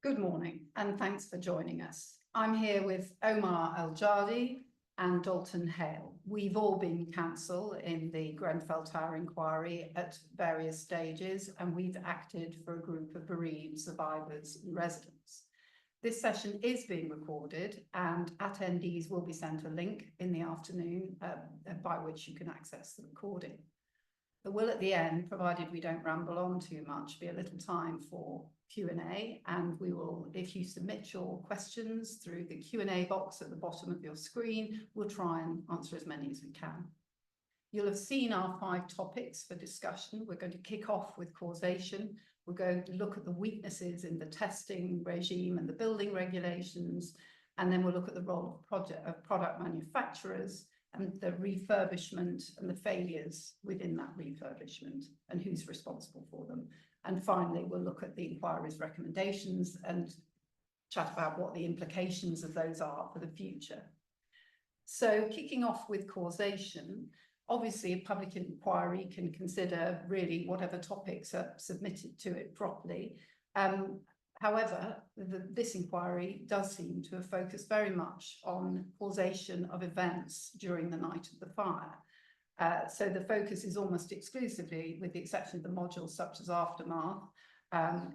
Good morning, and thanks for joining us. I'm here with Omar Eljadi and Dalton Hale. We've all been counsel in the Grenfell Tower Inquiry at various stages, and we've acted for a group of bereaved survivors and residents. This session is being recorded, and attendees will be sent a link in the afternoon by which you can access the recording. There will at the end, provided we don't ramble on too much, be a little time for Q&A, and we will, if you submit your questions through the Q&A box at the bottom of your screen, we'll try and answer as many as we can. You'll have seen our 5 topics for discussion. We're going to kick off with causation. We're going to look at the weaknesses in the testing regime and the building regulations, and then we'll look at the role of product manufacturers and the refurbishment and the failures within that refurbishment and who's responsible for them. And finally, we'll look at the inquiry's recommendations and chat about what the implications of those are for the future. So kicking off with causation, obviously a public inquiry can consider really whatever topics are submitted to it properly. However, this inquiry does seem to have focused very much on causation of events during the night of the fire. So the focus is almost exclusively, with the exception of the modules such as aftermath,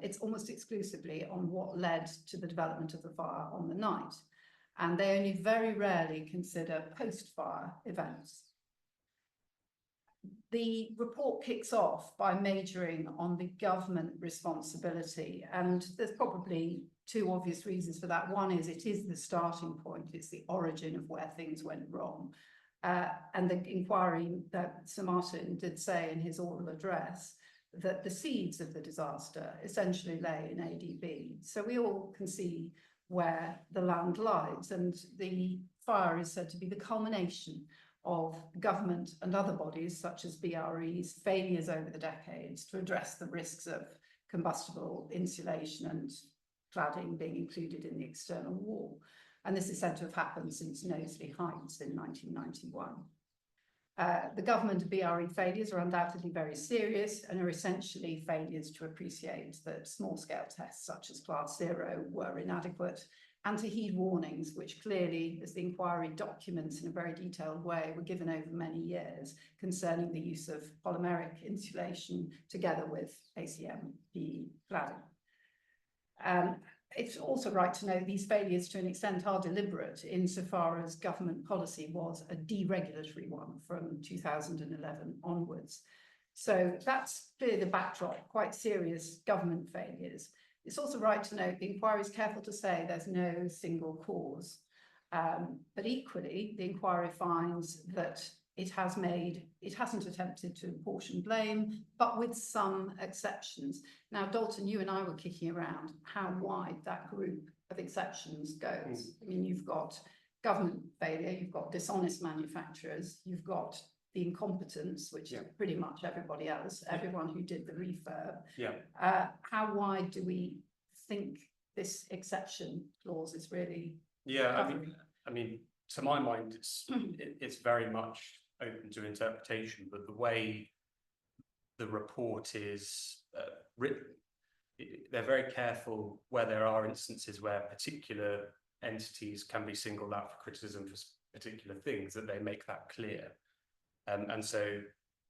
it's almost exclusively on what led to the development of the fire on the night. And they only very rarely consider post-fire events. The report kicks off by majoring on the government responsibility, and there's probably 2 obvious reasons for that. One is it is the starting point, it's the origin of where things went wrong. And the inquiry that Sir Martin did say in his oral address that the seeds of the disaster essentially lay in ADB. So we all can see where the land lies, and the fire is said to be the culmination of government and other bodies such as BRE's failures over the decades to address the risks of combustible insulation and cladding being included in the external wall. And this is said to have happened since Knowsley Heights in 1991. The government and BRE failures are undoubtedly very serious and are essentially failures to appreciate that small-scale tests such as Class 0 were inadequate, and to heed warnings which clearly, as the inquiry documents in a very detailed way, were given over many years concerning the use of polymeric insulation together with ACM PE cladding. It's also right to note these failures to an extent are deliberate insofar as government policy was a deregulatory one from 2011 onwards. So that's clearly the backdrop, quite serious government failures. It's also right to note the inquiry is careful to say there's no single cause, but equally the inquiry finds that it hasn't attempted to apportion blame, but with some exceptions. Now, Dalton, you and I were kicking around how wide that group of exceptions goes. I mean, you've got government failure, you've got dishonest manufacturers, you've got the incompetence, which is pretty much everybody else, everyone who did the refurb. How wide do we think this exception clause is really covering? I mean, to my mind, it's very much open to interpretation, but the way the report is written, they're very careful where there are instances where particular entities can be singled out for criticism for particular things, that they make that clear. And so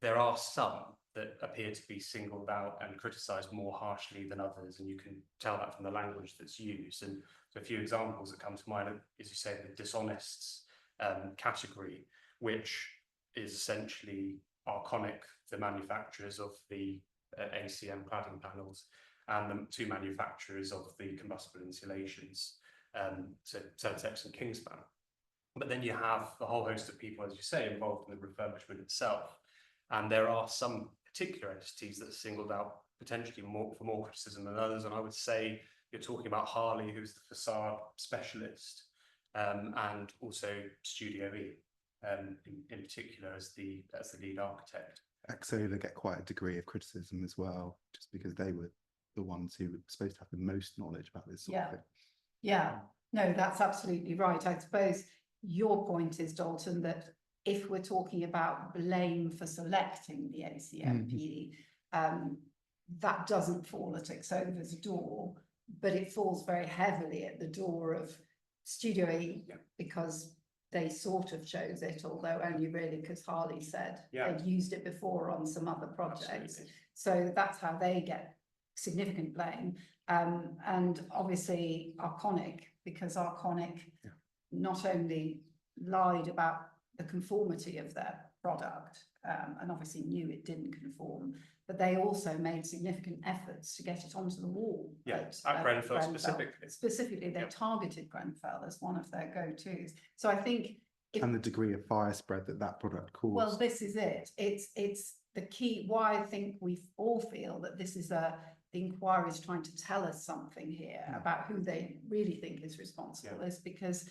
there are some that appear to be singled out and criticised more harshly than others, and you can tell that from the language that's used. And so a few examples that come to mind, as you say, the dishonests category, which is essentially Arconic, the manufacturers of the ACM cladding panels, and the 2 manufacturers of the combustible insulations, so Celotex and Kingspan. But then you have the whole host of people, as you say, involved in the refurbishment itself. And there are some particular entities that are singled out potentially for more criticism than others. And I would say you're talking about Harley, who's the facade specialist, and also Studio E, in particular as the lead architect. Axola get quite a degree of criticism as well, just because they were the ones who were supposed to have the most knowledge about this sort of thing. Yeah, no, that's absolutely right. I suppose your point is, Dalton, that if we're talking about blame for selecting the ACMP, that doesn't fall at Axola's door. but it falls very heavily at the door of Studio E because they sort of chose it, although only really because Harley said they'd used it before on some other projects. Absolutely. So that's how they get significant blame. And obviously Arconic, because Arconic not only lied about the conformity of their product, and obviously knew it didn't conform, but they also made significant efforts to get it onto the wall. At Grenfell specifically. Specifically, they targeted Grenfell as one of their go-tos. So I think and the degree of fire spread that product caused. Well, this is it. It's the key. Why I think we all feel that this is the inquiry is trying to tell us something here about who they really think is responsible is because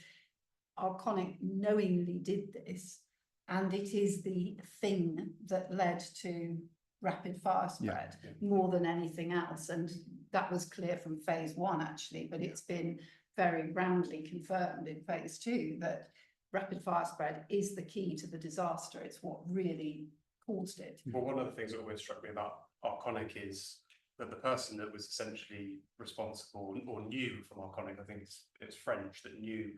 Arconic knowingly did this, and it is the thing that led to rapid fire spread more than anything else. And that was clear from phase 1 actually, but it's been very roundly confirmed in phase 2 that rapid fire spread is the key to the disaster. It's what really caused it. Well, one of the things that always struck me about Arconic is that the person that was essentially responsible or knew from Arconic, I think it's French, that knew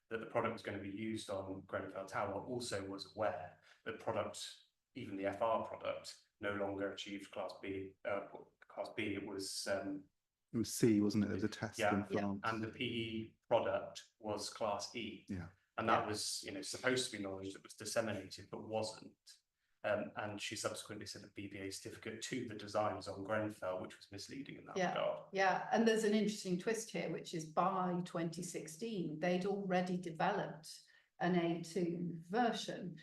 that the product was going to be used on Grenfell Tower, also was aware that product, even the FR product, no longer achieved Class B. It was C, wasn't it? There was a test in France. And the PE product was Class E. And that was, supposed to be knowledge that was disseminated, but wasn't. And she subsequently sent a BBA certificate to the designers on Grenfell, which was misleading in that regard. Yeah, and there's an interesting twist here, which is by 2016, they'd already developed an A2 version,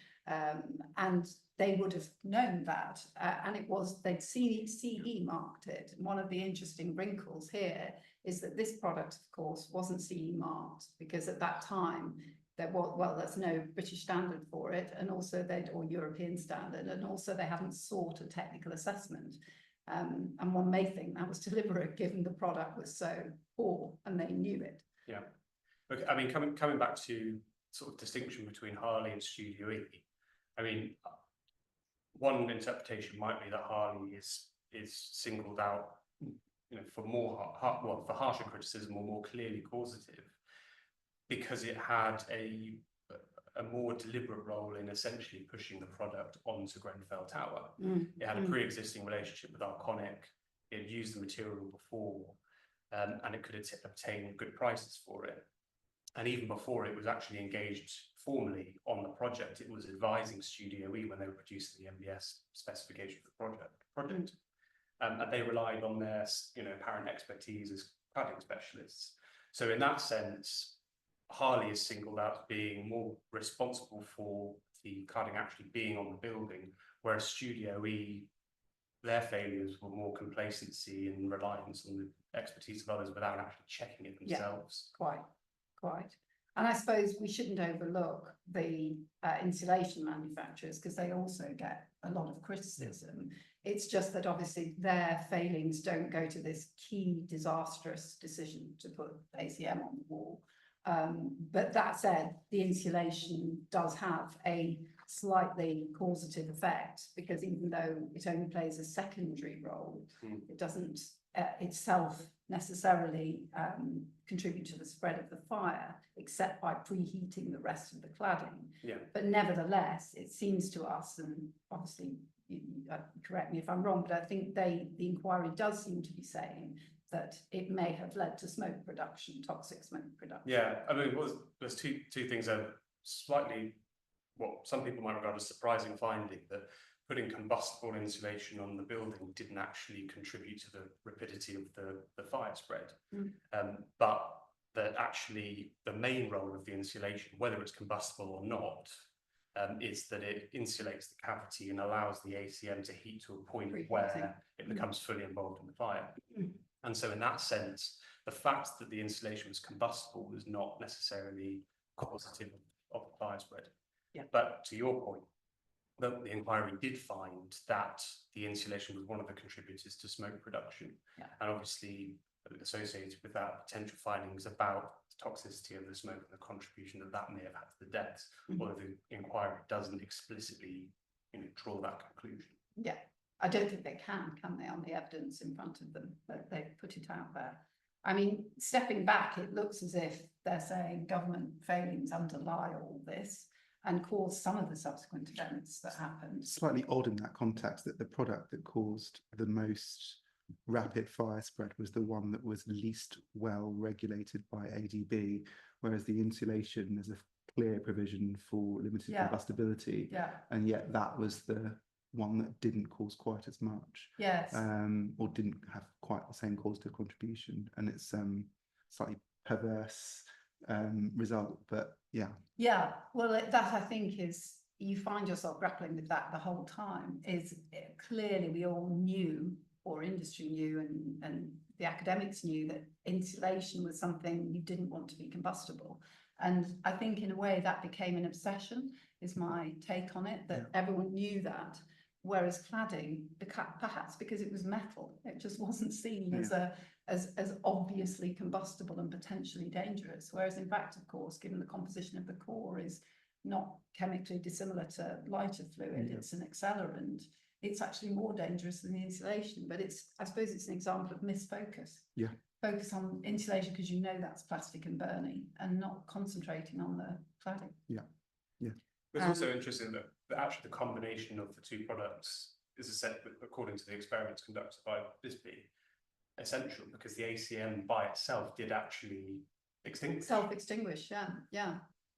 and they would have known that, and they'd CE marked it. And one of the interesting wrinkles here is that this product, of course, wasn't CE marked because at that time, there's no British standard for it, and also or European standard, and also they hadn't sought a technical assessment. And one may think that was deliberate, given the product was so poor, and they knew it. Yeah, okay. I mean, coming back to sort of distinction between Harley and Studio E. I mean, one interpretation might be that Harley is singled out, for for harsher criticism or more clearly causative, because it had a more deliberate role in essentially pushing the product onto Grenfell Tower. It had a pre-existing relationship with Arconic. It had used the material before, and it could obtain good prices for it. And even before it was actually engaged formally on the project, it was advising Studio E when they were producing the MBS specification for the project. And they relied on their apparent expertise as cladding specialists. So in that sense, Harley is singled out as being more responsible for the cladding actually being on the building, whereas Studio E, their failures were more complacency and reliance on the expertise of others without actually checking it themselves. Yeah, quite. And I suppose we shouldn't overlook the insulation manufacturers, because they also get a lot of criticism. It's just that obviously their failings don't go to this key disastrous decision to put ACM on the wall. But that said, the insulation does have a slightly causative effect, because even though it only plays a secondary role, it doesn't itself necessarily contribute to the spread of the fire, except by preheating the rest of the cladding. But nevertheless, it seems to us, and obviously correct me if I'm wrong, but I think the inquiry does seem to be saying that it may have led to smoke production, toxic smoke production. Yeah, I mean, there's two things that slightly, what some people might regard as surprising finding, that putting combustible insulation on the building didn't actually contribute to the rapidity of the fire spread. But that actually the main role of the insulation, whether it's combustible or not, is that it insulates the cavity and allows the ACM to heat to a point where it becomes fully involved in the fire. And so in that sense, the fact that the insulation was combustible was not necessarily causative of the fire spread. But to your point, the inquiry did find that the insulation was one of the contributors to smoke production. And obviously associated with that, potential findings about the toxicity of the smoke and the contribution that may have had to the deaths, although the inquiry doesn't explicitly draw that conclusion. I don't think they can they, on the evidence in front of them, but they put it out there. I mean, stepping back, it looks as if they're saying government failings underlie all this and cause some of the subsequent events that happened. Slightly odd in that context that the product that caused the most rapid fire spread was the one that was least well regulated by ADB, whereas the insulation, there's a clear provision for limited combustibility, and yet that was the one that didn't cause quite as much, or didn't have quite the same cause to contribution, and it's slightly perverse result, but well, that I think is, you find yourself grappling with that the whole time. Is clearly we all knew, or industry knew, and the academics knew, that insulation was something you didn't want to be combustible. And I think in a way that became an obsession, is my take on it, that everyone knew that. Whereas cladding, perhaps because it was metal, it just wasn't seen as obviously combustible and potentially dangerous. Whereas in fact, of course, given the composition of the core is not chemically dissimilar to lighter fluid, it's an accelerant, it's actually more dangerous than the insulation. But I suppose it's an example of misfocus. Focus on insulation because you know that's plastic and burning, and not concentrating on the cladding. It's also interesting that actually the combination of the two products is according to the experiments conducted by BISBE, essential, because the ACM by itself did actually extinguish. Self-extinguish,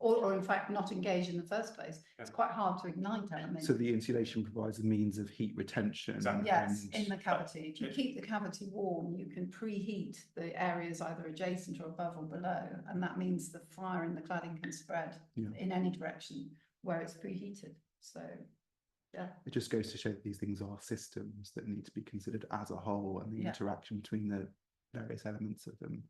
Or in fact not engage in the first place. It's quite hard to ignite elements. So the insulation provides a means of heat retention. Exactly. Yes, in the cavity. If you keep the cavity warm, you can preheat the areas either adjacent or above or below, and that means the fire in the cladding can spread in any direction where it's preheated. So it just goes to show that these things are systems that need to be considered as a whole, and the interaction between the various elements of them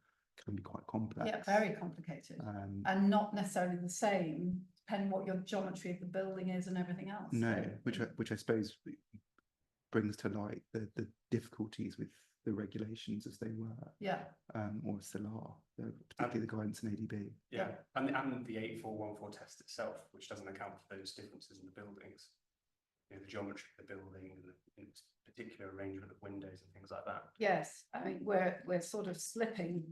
can be quite complex. Very complicated, and not necessarily the same, depending what your geometry of the building is and everything else. No, which I suppose brings to light the difficulties with the regulations as they were, or still are, particularly the guidance in ADB. And the 8414 test itself, which doesn't account for those differences in the buildings, the geometry of the building and its particular arrangement of windows and things like that. Yes, I mean we're sort of slipping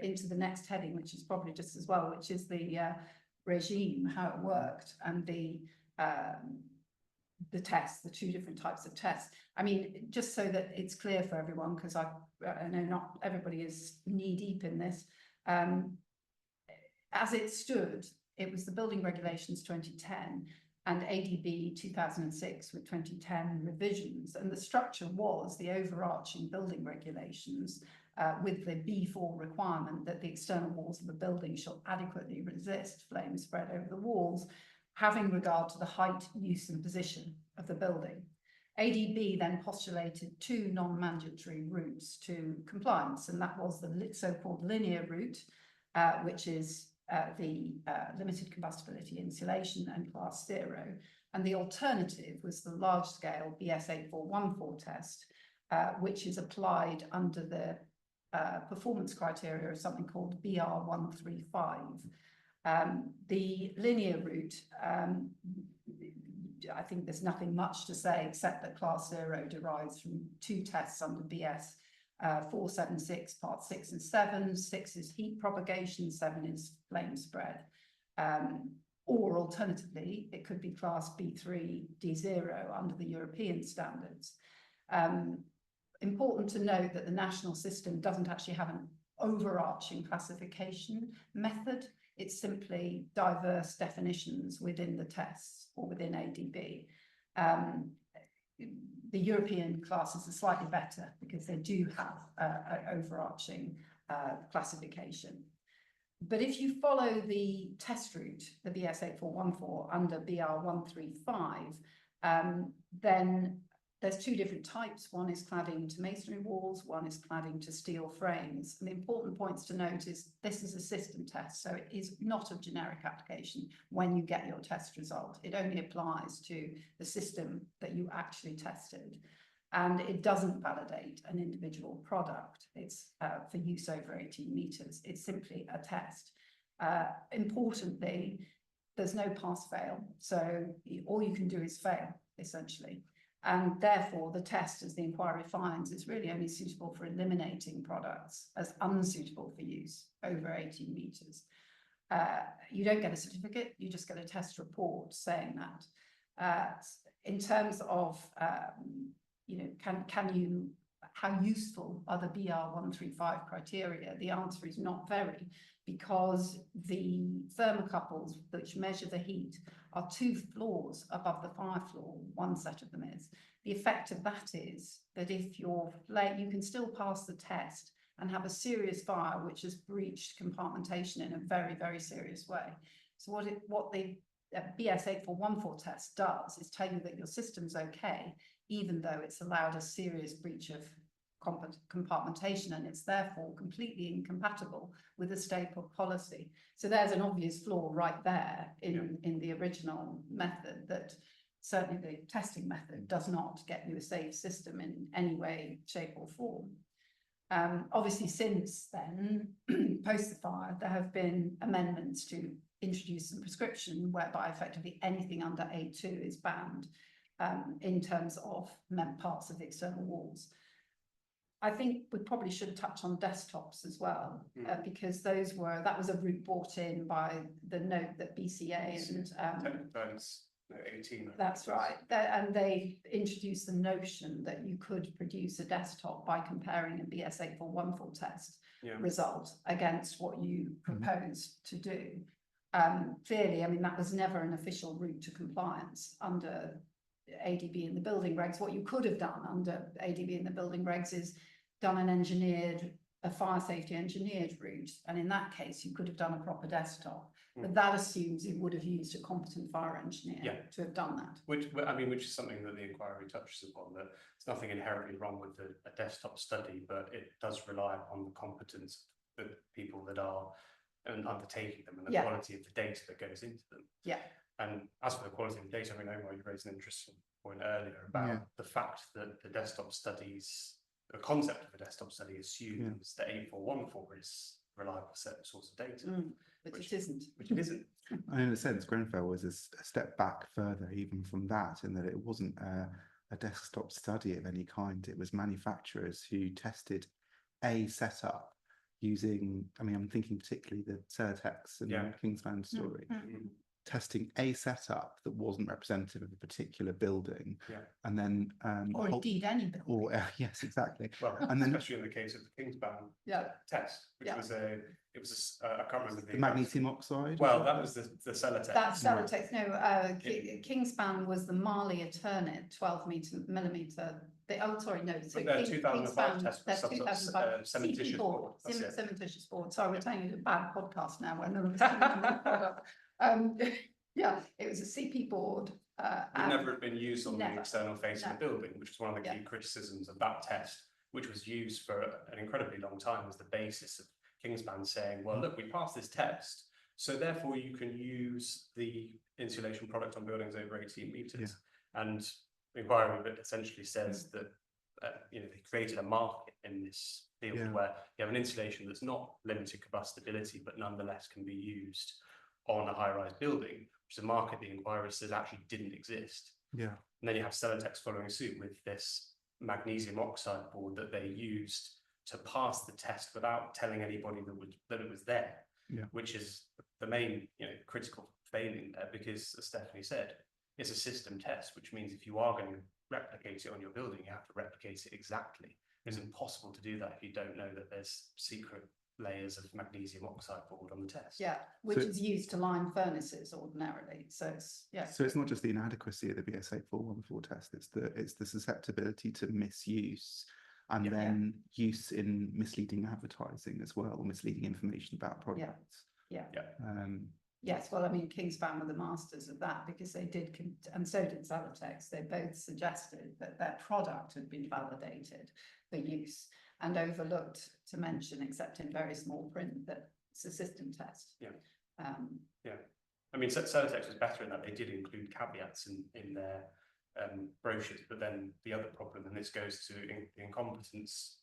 into the next heading, which is probably just as well, which is the regime, how it worked, and the tests, the two different types of tests. I mean, just so that it's clear for everyone, because I know not everybody is knee deep in this. As it stood, it was the Building Regulations 2010 and ADB 2006 with 2010 revisions, and the structure was the overarching building regulations with the B4 requirement that the external walls of the building shall adequately resist flame spread over the walls, having regard to the height, use and position of the building. ADB then postulated two non-mandatory routes to compliance, and that was the so-called linear route, which is the limited combustibility insulation and class 0, and the alternative was the large-scale BS 8414 test, which is applied under the performance criteria of something called BR 135. The linear route, I think there's nothing much to say except that class 0 derives from two tests under BS 476 part 6 and 7. 6 is heat propagation, 7 is flame spread. Or alternatively, it could be class B3 D0 under the European standards. Important to note that the national system doesn't actually have an overarching classification method. It's simply diverse definitions within the tests or within ADB. The European classes are slightly better because they do have an overarching classification. But if you follow the test route, the BS 8414 under BR 135, then there's two different types. One is cladding to masonry walls, one is cladding to steel frames. And the important points to note is this is a system test, so it is not a generic application when you get your test result. It only applies to the system that you actually tested. And it doesn't validate an individual product. It's for use over 18 meters. It's simply a test. Importantly, there's no pass-fail. So all you can do is fail, essentially. And therefore, the test, as the inquiry finds, is really only suitable for eliminating products as unsuitable for use over 18 metres. You don't get a certificate, you just get a test report saying that. In terms of, how useful are the BR135 criteria? The answer is not very, because the thermocouples which measure the heat are 2 floors above the fire floor, one set of them is. The effect of that is that if you can still pass the test and have a serious fire which has breached compartmentation in a very, very serious way. So what the BS 8414 test does is tell you that your system's okay, even though it's allowed a serious breach of compartmentation, and it's therefore completely incompatible with the stable policy. So there's an obvious flaw right there in the original method, that certainly the testing method does not get you a safe system in any way, shape or form. Obviously, since then, post the fire, there have been amendments to introduce some prescription whereby effectively anything under A2 is banned in terms of parts of the external walls. I think we probably should touch on desktops as well, because that was a route brought in by the note that BCA and 18. That's right. And they introduced the notion that you could produce a desktop by comparing a BS 8414 test result against what you proposed to do. Clearly, I mean, that was never an official route to compliance under ADB in the building regs. What you could have done under ADB in the building regs is done a fire safety engineered route, and in that case you could have done a proper desktop, but that assumes you would have used a competent fire engineer to have done that. Which is something that the inquiry touches upon, that there's nothing inherently wrong with a desktop study, but it does rely upon the competence of the people that are undertaking them and the quality of the data that goes into them. And as for the quality of the data, I mean, Omar, you raised an interesting point earlier about the fact that the desktop studies, the concept of a desktop study assumes that 8414 is a reliable source of data. Which it isn't. Which it isn't. And in a sense, Grenfell was a step back further even from that, in that it wasn't a desktop study of any kind. It was manufacturers who tested a setup using, I mean, I'm thinking particularly the Celotex and the Kingspan story. Testing a setup that wasn't representative of a particular building, and then or indeed any building. Or yes, exactly. Well, and then especially in the case of the Kingspan test, which was I can't remember the magnesium oxide. Well, that was the Celotex. That's Celotex. No, Kingspan was the Marley Eternit 12mm. So their 2005 test was 2005 cementitious board. Cementitious board. Sorry, we're telling you a bad podcast now. When it was a CP board. It never had been used on the external face of the building, which was one of the key criticisms of that test, which was used for an incredibly long time as the basis of Kingspan saying, well, look, we passed this test, so therefore you can use the insulation product on buildings over 18 metres. And the inquiry essentially says that they created a market in this field where you have an insulation that's not limited combustibility, but nonetheless can be used on a high-rise building, which is a market the inquiry says actually didn't exist. And then you have Celotex following suit with this magnesium oxide board that they used to pass the test without telling anybody that it was there, which is the main critical failing there, because as Stephanie said, it's a system test, which means if you are going to replicate it on your building, you have to replicate it exactly. It's impossible to do that if you don't know that there's secret layers of magnesium oxide board on the test. Which is used to line furnaces ordinarily. So it's So it's not just the inadequacy of the BS 8414 test, it's the susceptibility to misuse, and then use in misleading advertising as well, or misleading information about products. Yes, well, I mean, Kingspan were the masters of that, because they did, and so did Celotex. They both suggested that their product had been validated for use and overlooked to mention, except in very small print, that it's a system test. I mean, Celotex was better in that they did include caveats in their brochures, but then the other problem, and this goes to incompetence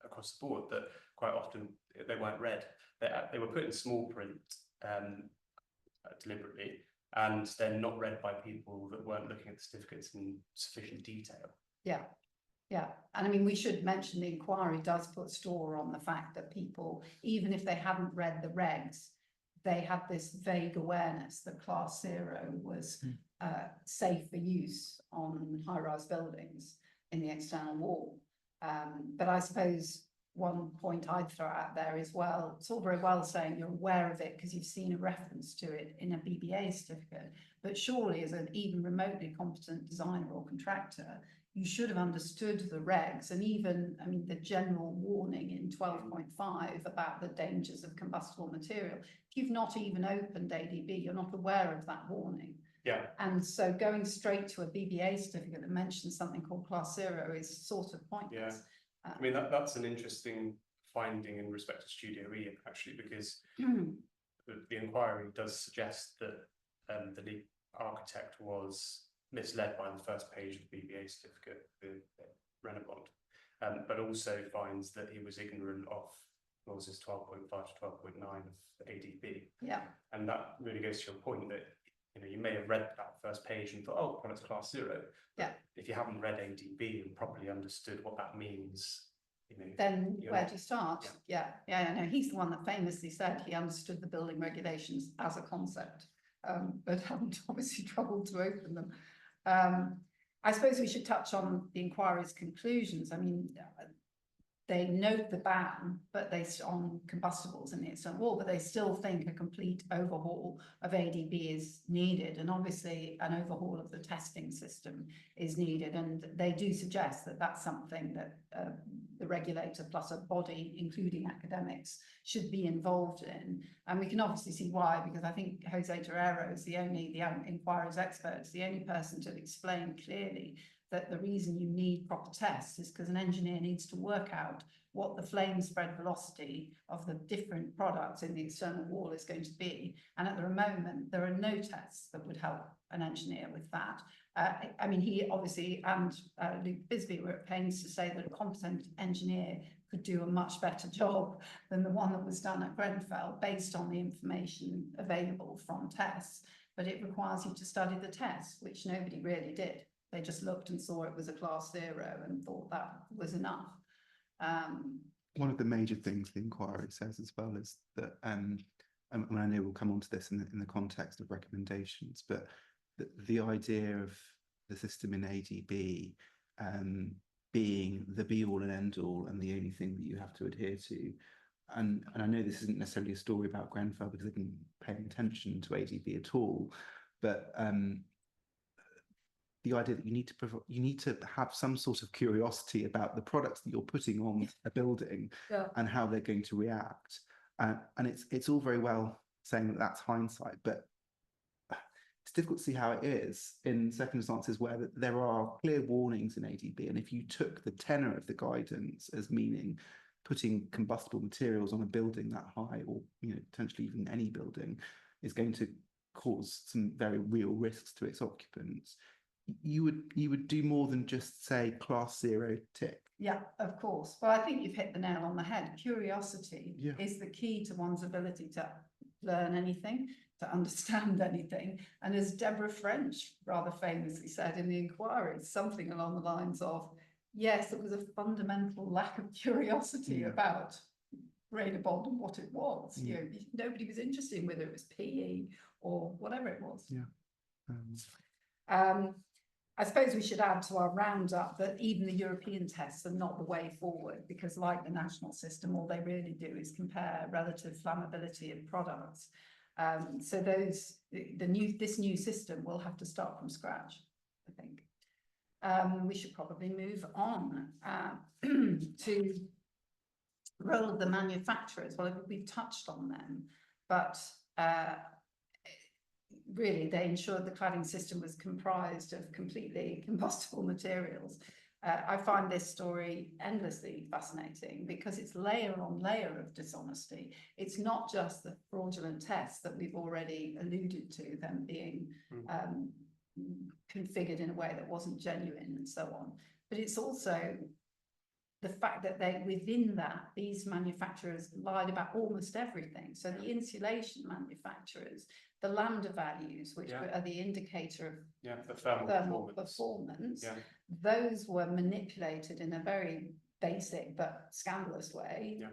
across the board, that quite often they weren't read. They were put in small print deliberately, and they're not read by people that weren't looking at the certificates in sufficient detail. Yeah. Yeah, and I mean, we should mention the inquiry does put store on the fact that people, even if they hadn't read the regs, they had this vague awareness that Class 0 was safe for use on high-rise buildings in the external wall. But I suppose one point I'd throw out there is, well, it's all very well saying you're aware of it because you've seen a reference to it in a BBA certificate, but surely as an even remotely competent designer or contractor, you should have understood the regs and even, I mean, the general warning in 12.5 about the dangers of combustible material. If you've not even opened ADB, you're not aware of that warning. Yeah. And so going straight to a BBA certificate that mentions something called Class 0 is sort of pointless. Yeah. I mean, that's an interesting finding in respect to Studio E, actually, because the inquiry does suggest that the lead architect was misled by the first page of the BBA certificate, the Renabond, but also finds that he was ignorant of clauses 12.5 to 12.9 of ADB. Yeah. And that really goes to your point that, you know, you may have read that first page and thought, oh, product's Class 0. Yeah. If you haven't read ADB and properly understood what that means, you know, Then where do you start? Yeah. Yeah. No, he's the one that famously said he understood the building regulations as a concept, but hadn't obviously troubled to open them. I suppose we should touch on the inquiry's conclusions. I mean, they note the ban, but they on combustibles in the external wall, but they still think a complete overhaul of ADB is needed, and obviously an overhaul of the testing system is needed. And they do suggest that that's something that the regulator plus a body, including academics, should be involved in. And we can obviously see why, because I think Jose Terrero is the inquirer's expert, is the only person to explain clearly that the reason you need proper tests is because an engineer needs to work out what the flame spread velocity of the different products in the external wall is going to be. And at the moment, there are no tests that would help an engineer with that. I mean, he obviously and Luke Bisbee were at pains to say that a competent engineer could do a much better job than the one that was done at Grenfell based on the information available from tests. But it requires you to study the tests, which nobody really did. They just looked and saw it was a Class 0 and thought that was enough. One of the major things the inquiry says as well is that, and I know we'll come on to this in the context of recommendations, but the idea of the system in ADB being the be-all and end-all and the only thing that you have to adhere to. And I know this isn't necessarily a story about Grenfell because they didn't pay attention to ADB at all, but the idea that you need to have some sort of curiosity about the products that you're putting on a building and how they're going to react. And it's all very well saying that that's hindsight, but it's difficult to see how it is in circumstances where there are clear warnings in ADB. And if you took the tenor of the guidance as meaning putting combustible materials on a building that high, or potentially even any building, is going to cause some very real risks to its occupants, you would do more than just say Class 0 tick. Yeah, of course. Well, I think you've hit the nail on the head. Curiosity is the key to one's ability to learn anything, to understand anything. And as Deborah French rather famously said in the inquiry, something along the lines of, yes, it was a fundamental lack of curiosity about Renabond and what it was. Nobody was interested in whether it was PE or whatever it was. I suppose we should add to our roundup that even the European tests are not the way forward, because like the national system, all they really do is compare relative flammability of products. So this new system will have to start from scratch, I think. We should probably move on to the role of the manufacturers. Well, we've touched on them, but really, they ensured the cladding system was comprised of completely combustible materials. I find this story endlessly fascinating because it's layer on layer of dishonesty. It's not just the fraudulent tests that we've already alluded to, them being configured in a way that wasn't genuine and so on, but it's also the fact that within that, these manufacturers lied about almost everything. So the insulation manufacturers, the lambda values, which Yeah. are the indicator of the thermal thermal performance. performance, those were manipulated in a very basic but scandalous way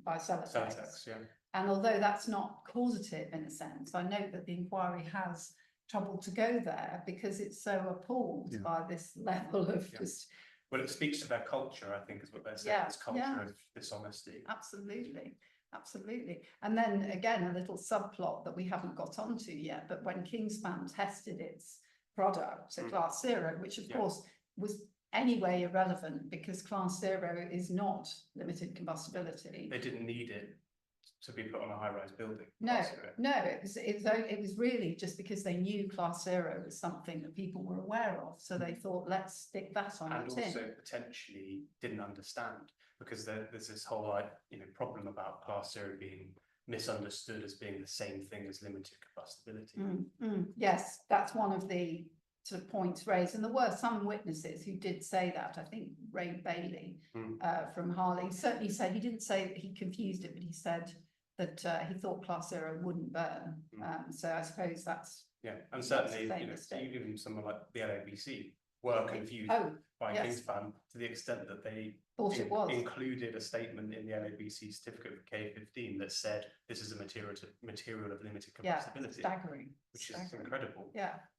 by Celotex. Celotex, And although that's not causative in a sense, I note that the inquiry has trouble to go there because it's so appalled by this level of just. Well, it speaks to their culture, I think, is what they're saying. This culture of dishonesty. Absolutely. Absolutely. And then again, a little subplot that we haven't got onto yet, but when Kingspan tested its product at Class 0, which of course was anyway irrelevant because Class 0 is not limited combustibility. They didn't need it to be put on a high-rise building. No, it was really just because they knew Class 0 was something that people were aware of, so they thought, let's stick that on and the tin. Also potentially didn't understand, because there's this whole problem about Class 0 being misunderstood as being the same thing as limited combustibility. Yes, that's one of the sort of points raised, and there were some witnesses who did say that. I think Ray Bailey from Harley certainly said, he didn't say that he confused it, but he said that he thought Class 0 wouldn't burn. So I suppose that's and certainly even someone like the LABC were confused by Kingspan to the extent that they thought it was included a statement in the LABC certificate of K15 that said this is a material of limited combustibility. Staggering, which is incredible.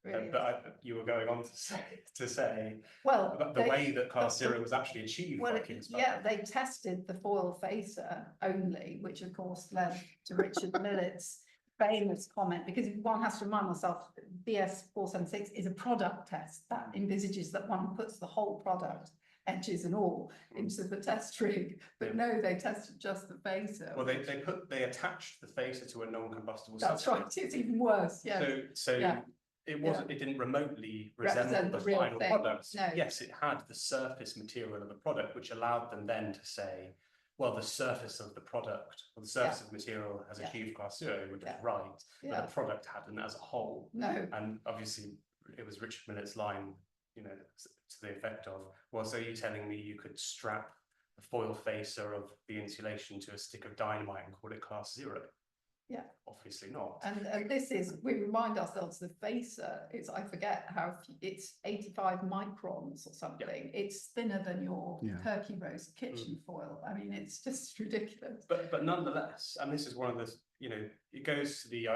Really but you were going on to say well about the way that Class 0 was actually achieved by Kingspan. They tested the foil facer only, which of course led to Richard Millett's famous comment, because one has to remind oneself BS 476 is a product test that envisages that one puts the whole product, edges and all, into the test rig, but no, they tested just the facer. Well, they attached the facer to a non-combustible That's substance. right, it's even worse. It didn't remotely resemble the final product. No. Yes, it had the surface material of the product, which allowed them then to say, well, the surface of the product, or the surface of the material has achieved Class 0, which is right, but the product hadn't as a whole. No. And obviously, it was Richard Millett's line, to the effect of, well, so you're telling me you could strap the foil facer of the insulation to a stick of dynamite and call it Class 0? Yeah. Obviously not. And this is, we remind ourselves, the facer, I forget how, it's 85 microns or something. It's thinner than your turkey roast kitchen foil. I mean, it's just ridiculous. But nonetheless, and this is one of the, it goes to the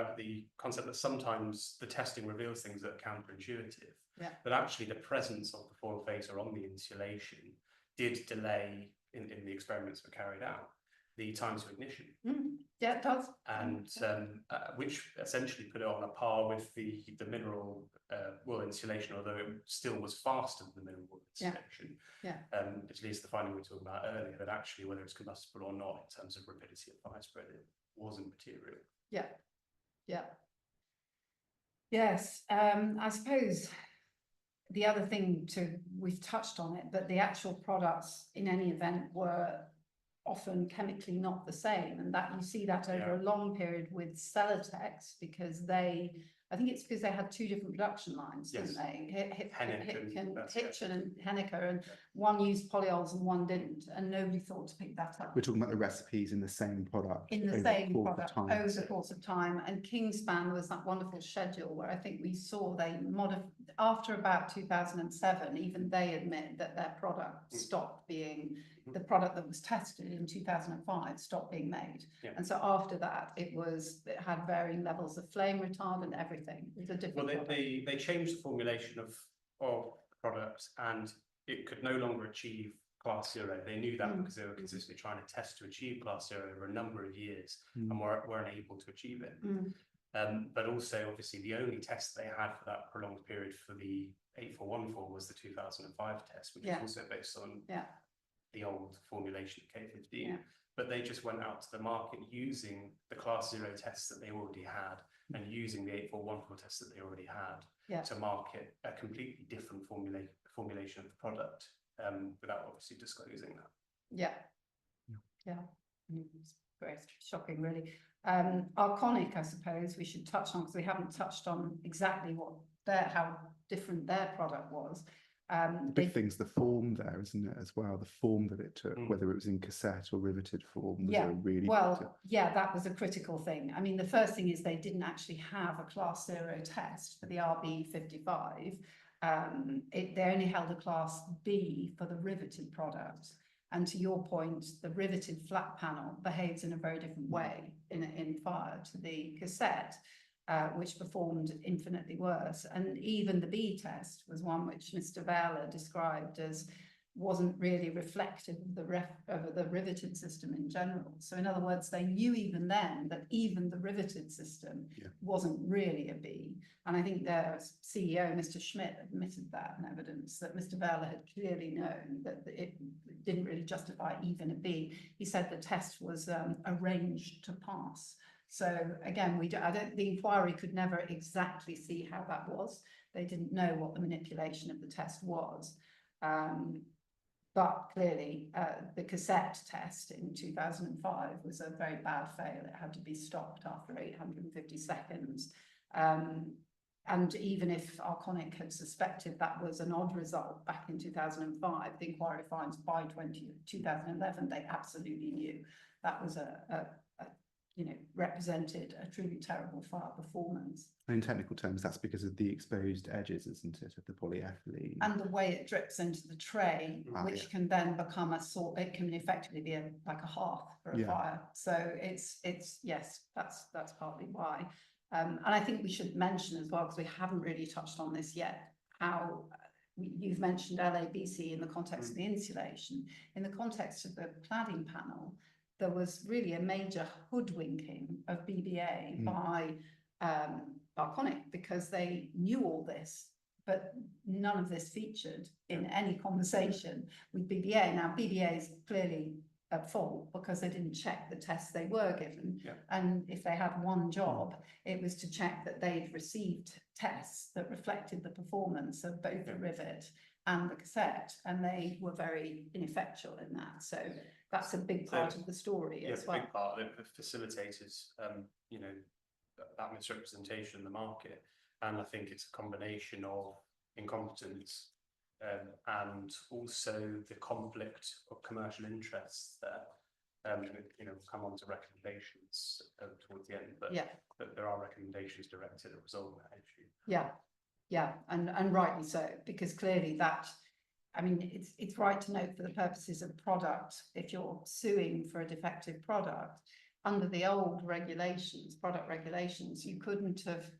concept that sometimes the testing reveals things that are counterintuitive. But actually the presence of the foil facer on the insulation did delay, in the experiments that were carried out, the time to ignition. Yeah, it does. And which essentially put it on a par with the mineral wool insulation, although it still was faster than the mineral wool insulation. At least the finding we were talking about earlier, that actually whether it's combustible or not in terms of rapidity of fire spread, it wasn't material. Yes, I suppose the other thing we've touched on it, but the actual products in any event were often chemically not the same, and that you see that over a long period with Celotex, because I think it's because they had two different production lines, didn't they? Hitchin and Henniker, and one used polyols and one didn't, and nobody thought to pick that up. We're talking about the recipes in the same product. In the same product over the course of time. And Kingspan was that wonderful schedule where I think we saw they modified, after about 2007, even they admit that their product stopped being, the product that was tested in 2005 stopped being made. And so after that, it had varying levels of flame retardant, everything. It was a different product. They changed the formulation of the product, and it could no longer achieve Class 0. They knew that because they were consistently trying to test to achieve Class 0 over a number of years and weren't able to achieve it. But also, obviously, the only test they had for that prolonged period for the 8414 was the 2005 test, which is also based on the old formulation of K15. But they just went out to the market using the Class 0 tests that they already had and using the 8414 tests that they already had to market a completely different formulation of the product without obviously disclosing that. It's very shocking, really. Arconic, I suppose we should touch on, because we haven't touched on exactly how different their product was. The big thing's the form there, isn't it, as well? The form that it took, Mm. whether it was in cassette or riveted form, was Yeah, a really well, yeah, that was a critical thing. I mean, the first thing is they didn't actually have a class 0 test for the RB55. They only held a class B for the riveted product. And to your point, the riveted flat panel behaves in a very different way in fire to the cassette, which performed infinitely worse. And even the B test was one which Mr. Vela described as wasn't really reflective of the riveted system in general. So in other words, they knew even then that even the riveted system wasn't really a B. And I think their CEO, Mr. Schmidt, admitted that in evidence that Mr. Vela had clearly known that it didn't really justify even a B. He said the test was arranged to pass. So again, the inquiry could never exactly see how that was. They didn't know what the manipulation of the test was. But clearly, the cassette test in 2005 was a very bad fail. It had to be stopped after 850 seconds. And even if Arconic had suspected that was an odd result back in 2005, the inquiry finds by 2011, they absolutely knew that was represented a truly terrible fire performance. In technical terms, that's because of the exposed edges, isn't it, of the polyethylene? And the way it drips into the tray, which can then become it can effectively be like a hearth for a fire. So it's yes, that's partly why. And I think we should mention as well, because we haven't really touched on this yet, how you've mentioned LABC in the context of the insulation. In the context of the cladding panel, there was really a major hoodwinking of BBA by Arconic, because they knew all this, but none of this featured in any conversation with BBA. Now, BBA is clearly at fault because they didn't check the tests they were given. And if they had one job, it was to check that they'd received tests that reflected the performance of both the rivet and the cassette, and they were very ineffectual in that. So that's a big part of the story as well. Yeah, a big part of it facilitated, that misrepresentation in the market. And I think it's a combination of incompetence and also the conflict of commercial interests there. We'll come on to recommendations towards the end, but there are recommendations directed at resolving that issue. Yeah, and rightly so, because clearly it's right to note, for the purposes of product, if you're suing for a defective product, under the old regulations, product regulations, you couldn't have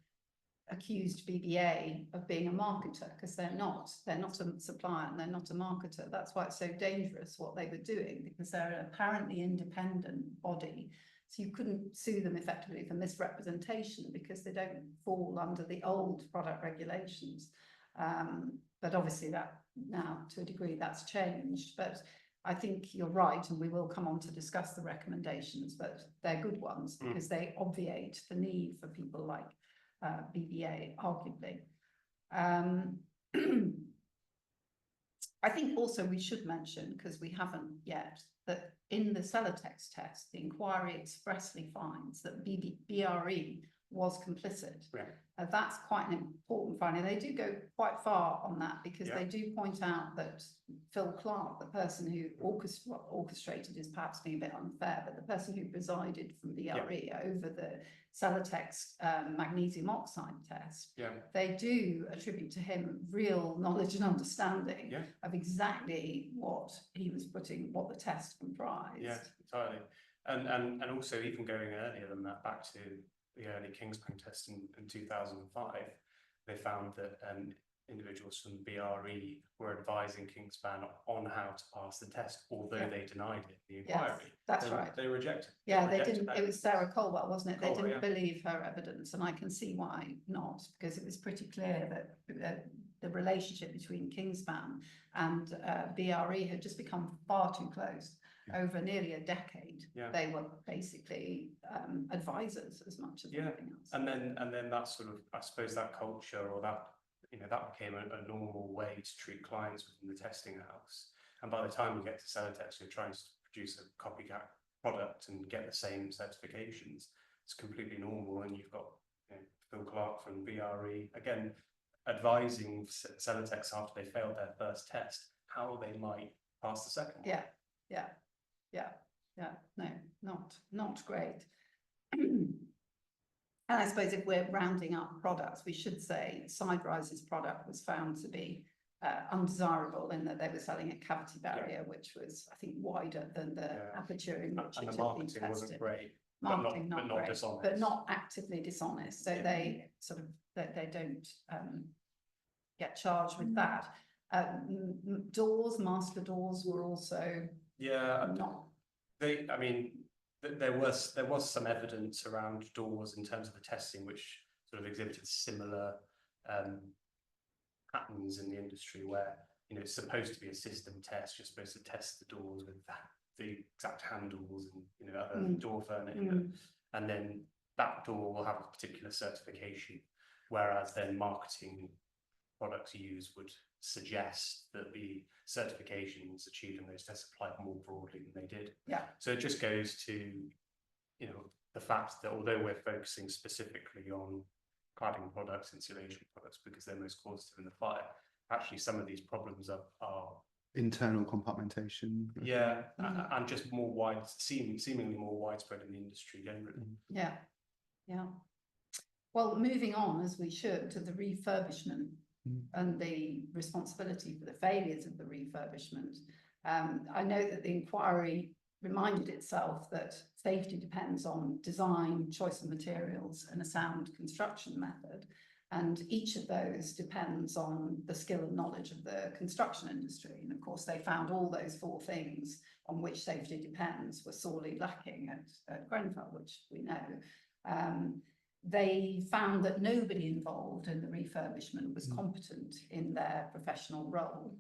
accused BBA of being a marketer, because they're not a supplier and they're not a marketer. That's why it's so dangerous what they were doing, because they're an apparently independent body. So you couldn't sue them effectively for misrepresentation because they don't fall under the old product regulations. But obviously that now, to a degree, that's changed. But I think you're right, and we will come on to discuss the recommendations, but they're good ones because they obviate the need for people like BBA, arguably. I think also we should mention, because we haven't yet, that in the Celotex test, the inquiry expressly finds that BRE was complicit. That's quite an important finding. They do go quite far on that, because they do point out that Phil Clark, the person who orchestrated, is perhaps being a bit unfair, but the person who presided from BRE over the Celotex magnesium oxide test, they do attribute to him real knowledge and understanding of exactly what he was putting, what the test comprised. Yeah, entirely. And also, even going earlier than that, back to the early Kingspan test in 2005, they found that individuals from BRE were advising Kingspan on how to pass the test, although they denied it in the inquiry. Yes, that's right. They rejected. They didn't. It was Sarah Colwell, wasn't it? They didn't believe her evidence, and I can see why not, because it was pretty clear that the relationship between Kingspan and BRE had just become far too close. Over nearly a decade, they were basically advisors as much as anything else. And then that sort of, I suppose, that culture, or that that became a normal way to treat clients within the testing house. And by the time you get to Celotex, you're trying to produce a copycat product and get the same certifications. It's completely normal, and you've got Phil Clark from BRE again. advising Celotex after they failed their first test, how they might pass the second one. No, not great. And I suppose if we're rounding up products, we should say Siderise's product was found to be undesirable in that they were selling a cavity barrier, which was, I think, wider than the aperture in which And it the had been marketing wasn't tested. great, Marketing but not great, dishonest. but not actively dishonest. So they sort of they don't get charged with that. Doors, master doors were also not. I mean, there was some evidence around doors in terms of the testing, which sort of exhibited similar patterns in the industry, where it's supposed to be a system test. You're supposed to test the doors with the exact handles and other door furniture, and then that door will have a particular certification, whereas then marketing products used would suggest that the certifications achieved in those tests applied more broadly than they did. So it just goes to the fact that although we're focusing specifically on cladding products, insulation products, because they're most causative in the fire, actually some of these problems are internal compartmentation. And just seemingly more widespread in the industry generally. Well, moving on, as we should, to the refurbishment and the responsibility for the failures of the refurbishment. I know that the inquiry reminded itself that safety depends on design, choice of materials, and a sound construction method. And each of those depends on the skill and knowledge of the construction industry. And of course, they found all those four things on which safety depends were sorely lacking at Grenfell, which we know. They found that nobody involved in the refurbishment was competent in their professional role,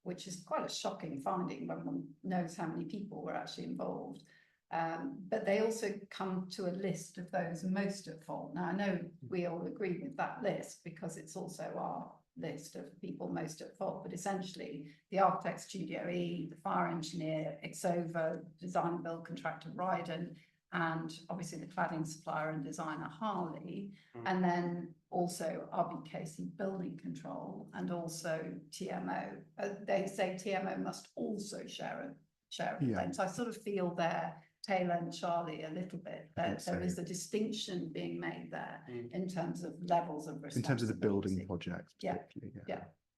which is quite a shocking finding when one knows how many people were actually involved. But they also come to a list of those most at fault. Now, I know we all agree with that list because it's also our list of people most at fault, but essentially the architect Studio E, the fire engineer, Exova, design and build contractor Ryden, and obviously the cladding supplier and designer Harley, and then also RBKC building control and also TMO. They say TMO must also share a blame. So I sort of feel their Taylor and Charlie a little bit. There is a distinction being made there in terms of levels of responsibility. In terms of the building project.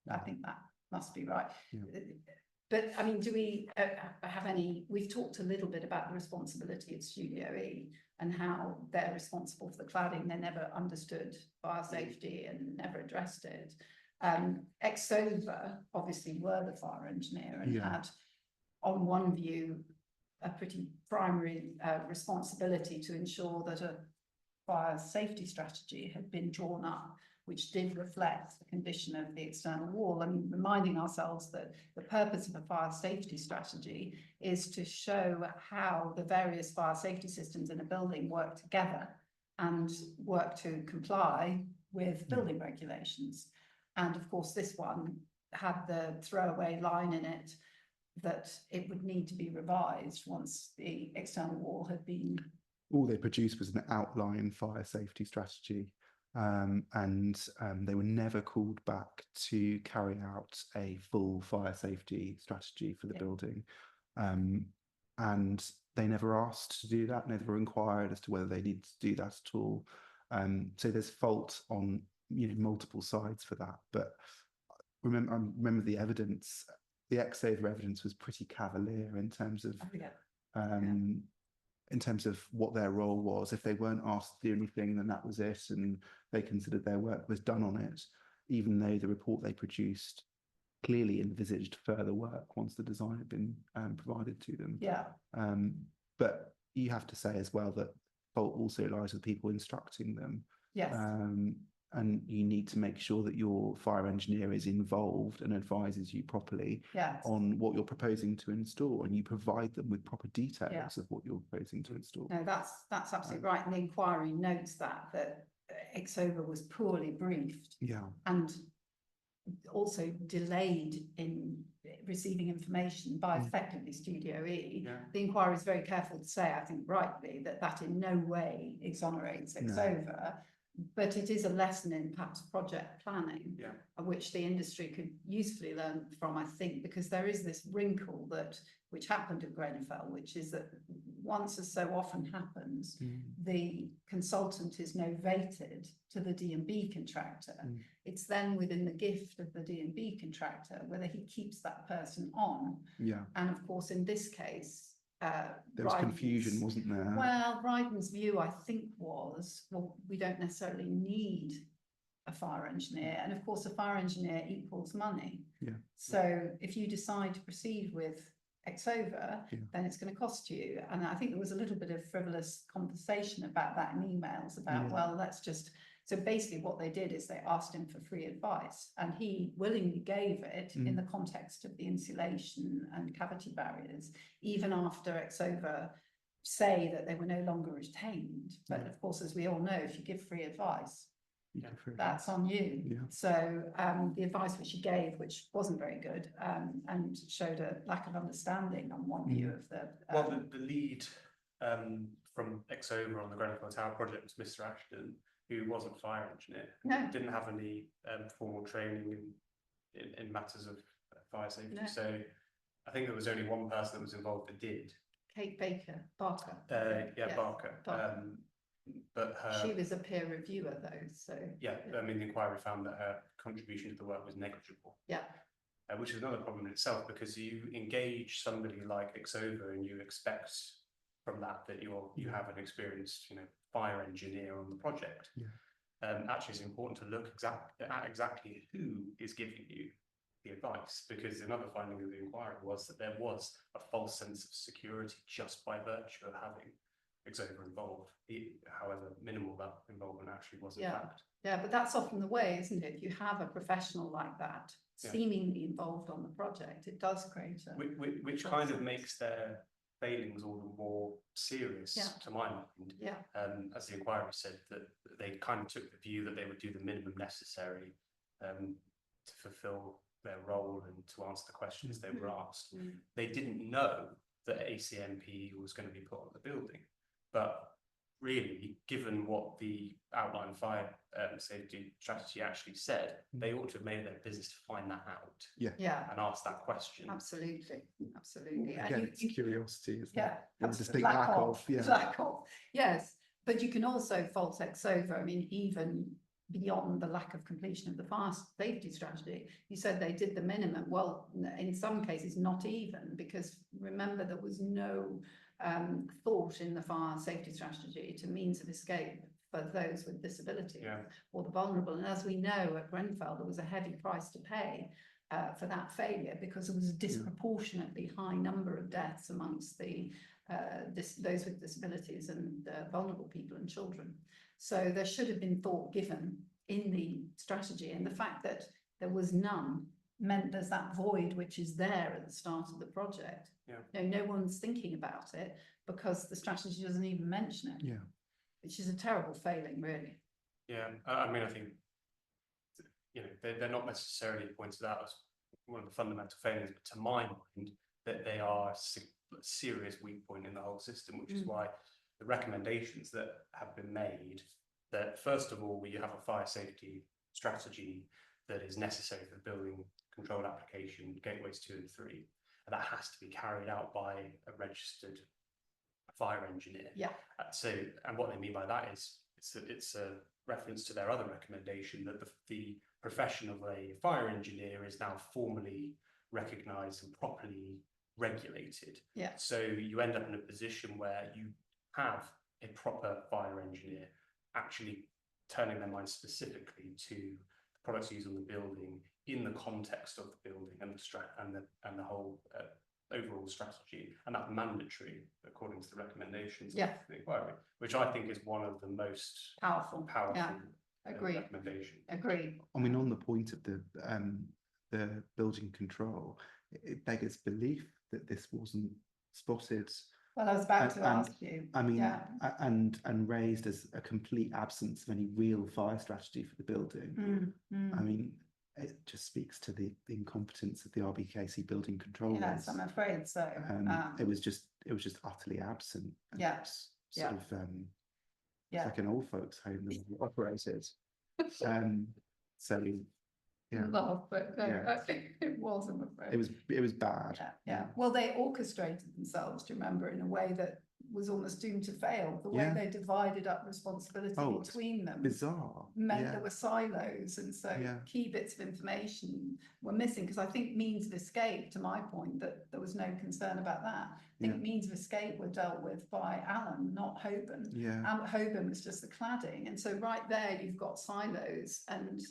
I think that must be right. But I mean, do we have any, we've talked a little bit about the responsibility of Studio E and how they're responsible for the cladding. They never understood fire safety and never addressed it. Exova obviously were the fire engineer and had, on one view, a pretty primary responsibility to ensure that a fire safety strategy had been drawn up, which did reflect the condition of the external wall, and reminding ourselves that the purpose of a fire safety strategy is to show how the various fire safety systems in a building work together and work to comply with building regulations. And of course, this one had the throwaway line in it that it would need to be revised once the external wall had been. All they produced was an outline fire safety strategy. And they were never called back to carry out a full fire safety strategy for the building. And they never asked to do that, never inquired as to whether they needed to do that at all. So there's fault on multiple sides for that. But remember the evidence, the Exova evidence was pretty cavalier in terms of in terms of what their role was. If they weren't asked to do anything, then that was it, and they considered their work was done on it, even though the report they produced clearly envisaged further work once the design had been provided to them. But you have to say as well that fault also lies with people instructing them. And you need to make sure that your fire engineer is involved and advises you properly on what you're proposing to install, and you provide them with proper details of what you're proposing to install. No, that's absolutely right. And the inquiry notes that Exova was poorly briefed and also delayed in receiving information by effectively Studio E. The inquiry is very careful to say, I think rightly, that in no way exonerates Exova. but it is a lesson in perhaps project planning, Yeah. which the industry could usefully learn from, I think, because there is this wrinkle which happened at Grenfell, which is that once, as so often happens, the consultant is novated to the D&B contractor. It's then within the gift of the D&B contractor whether he keeps that person on. Yeah. And of course, in this case, there was confusion, wasn't there? Well, Bryden's view, I think, was, well, we don't necessarily need a fire engineer. And of course, a fire engineer equals money. Yeah. So if you decide to proceed with Exover, then it's going to cost you. And I think there was a little bit of frivolous conversation about that in emails about, well, let's just... So basically what they did is they asked him for free advice, and he willingly gave it in the context of the insulation and cavity barriers, even after Exover say that they were no longer retained. But of course, as we all know, if you give free advice, that's on you. Yeah. So the advice which he gave, which wasn't very good, and showed a lack of understanding on one view of the... Well, the lead from Exover on the Grenfell Tower project was Mr. Ashton, who wasn't a fire engineer, didn't have any formal training in matters of fire safety. So I think there was only one person that was involved that did. Kate Barker. Barker. But she was a peer reviewer though, so... Yeah, I mean, the inquiry found that her contribution to the work was negligible. Yeah. Which is another problem in itself, because you engage somebody like Exover and you expect from that you have an experienced, fire engineer on the project. Actually, it's important to look at exactly who is giving you the advice, because another finding of the inquiry was that there was a false sense of security just by virtue of having Exover involved, however minimal that involvement actually was in fact. Yeah, but that's often the way, isn't it? If you have a professional like that seemingly involved on the project, it does create a... Which kind of makes their failings all the more serious, to my mind. As the inquiry said, that they kind of took the view that they would do the minimum necessary to fulfil their role and to answer the questions they were asked. They didn't know that ACMP was going to be put on the building, but really, given what the outline fire safety strategy actually said, they ought to have made their business to find that out. And ask that question. Absolutely. Again, it's curiosity, isn't it? That's a big lack of. Yes, but you can also fault Exover. I mean, even beyond the lack of completion of the fire safety strategy, you said they did the minimum. Well, in some cases, not even, because remember, there was no thought in the fire safety strategy to means of escape for those with disabilities or the vulnerable. And as we know, at Grenfell, there was a heavy price to pay for that failure, because there was a disproportionately high number of deaths amongst the those with disabilities and vulnerable people and children. So there should have been thought given in the strategy, and the fact that there was none meant there's that void which is there at the start of the project. No one's thinking about it because the strategy doesn't even mention it. Which is a terrible failing, really. I mean, I think they're not necessarily pointed out as one of the fundamental failings, but to my mind, that they are a serious weak point in the whole system, which is why the recommendations that have been made, that first of all, you have a fire safety strategy that is necessary for the building control application, gateways 2 and 3, and that has to be carried out by a registered fire engineer. And what they mean by that is it's a reference to their other recommendation that the profession of a fire engineer is now formally recognised and properly regulated. So you end up in a position where you have a proper fire engineer actually turning their mind specifically to the products used on the building in the context of the building and the whole overall strategy, and that's mandatory according to the recommendations of the inquiry, which I think is one of the most powerful recommendations. Agree. I mean, on the point of the building control, it beggars belief that this wasn't spotted. Well, I was about to ask you. I mean, and raised as a complete absence of any real fire strategy for the building. I mean, it just speaks to the incompetence of the RBKC building controllers. Yes, I'm afraid so. It was just utterly absent. Yeah. like an old folks home that we operated. So yeah, Love, but no, Yeah. I think it was, I'm afraid. it was bad. Yeah. Well, they orchestrated themselves, do you remember, in a way that was almost doomed to fail. The way Yeah. they divided up responsibility Oh, it's between them Bizarre. meant Yeah. there were silos, and so Yeah. key bits of information were missing, because I think means of escape, to my point, that there was no concern about that. I think Yeah. means of escape were dealt with by Allen, not Hoban. Yeah. Hoban was just the cladding, and so right there you've got silos, and